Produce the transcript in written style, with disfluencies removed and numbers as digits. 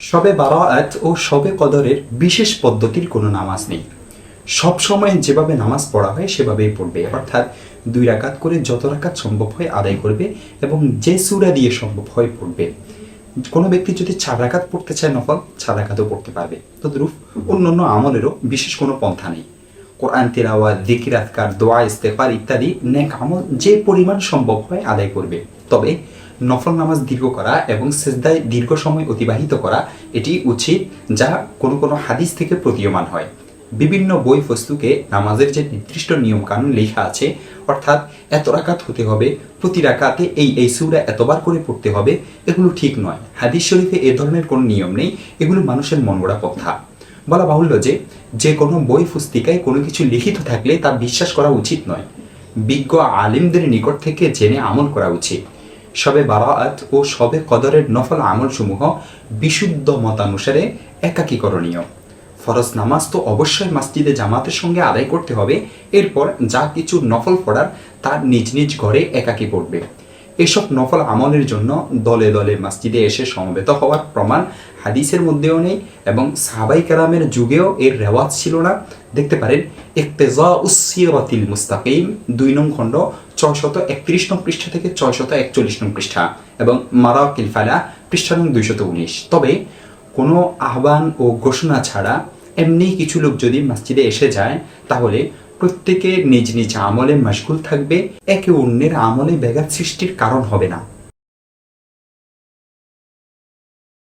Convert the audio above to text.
শবে বারাআত ও শবে কদরের বিশেষ পদ্ধতির কোনো নামাজ নেই। সব সময় যেভাবে নামাজ পড়া হয় সেভাবেই পড়বে, অর্থাৎ 2 রাকাত করে যত রাকাত সম্ভব হয় আদায় করবে এবং যে সূরা দিয়ে সম্ভব হয় পড়বে। কোনো ব্যক্তি যদি 4 রাকাত পড়তে চায় নফল, 4 রাকাতও পড়তে পারবে। তদ্রূপ অন্যান্য আমলেরও বিশেষ কোনো পন্থা নেই। কোরআন তিলাওয়াত, যিকির, আজকার, দোয়া, ইস্তেগফার ইত্যাদি নেক আমল যে পরিমাণ সম্ভব হয় আদায় করবে। তবে নফল নামাজ দীর্ঘ করা এবং সিজদায় দীর্ঘ সময় অতিবাহিত করা এটি উচিত, যা কোনো কোনো হাদিস থেকে প্রতীয়মান হয়। বিভিন্ন বই পুস্তকে নামাজের যে নির্দিষ্ট নিয়ম কানুন লেখা আছে, অর্থাৎ এত রাকাত হতে হবে, প্রতি রাকাতে এই সূরা এতবার করে পড়তে হবে, এগুলো ঠিক নয়। হাদিস শরীফে এ ধরনের কোনো নিয়ম নেই, এগুলো মানুষের মন গড়া কথা। বলা বাহুল্য যে কোনো বই পুস্তিকায় কোনো কিছু লিখিত থাকলে তা বিশ্বাস করা উচিত নয়। বিজ্ঞ আলিমদের নিকট থেকে জেনে আমল করা উচিত। শবে বারাআত ও শবে কদরের নফল আমলসমূহ বিশুদ্ধ মতানুসারে একাকীকরণীয়। ফরজ নামাজ তো অবশ্যই মসজিদে জামাতের সঙ্গে আদায় করতে হবে। এরপর যা কিছু নফল পড়ার তা নিজ নিজ ঘরে একাকী পড়বে। এসব নফল আমলের জন্য দলে দলে মসজিদে এসে সমবেত হওয়ার প্রমাণ হাদিসের মধ্যেও নেই এবং সাহাবাই কেরামের যুগেও এর রেওয়াজ ছিল না। দেখতে পারেন ইক্তেজাউস সিরাতিল মুস্তাকিম 2 নং খণ্ড 631 নং পৃষ্ঠা থেকে 641 নং পৃষ্ঠা এবং মারাকিল ফালা পৃষ্ঠা নং 219। তবে কোনো আহ্বান ও ঘোষণা ছাড়া এমনি কিছু লোক যদি মসজিদে এসে যায়, তাহলে প্রত্যেকে নিজ নিজ আমলে মশগুল থাকবে, একে অন্যের আমলে ব্যাঘাত সৃষ্টির কারণ হবে না।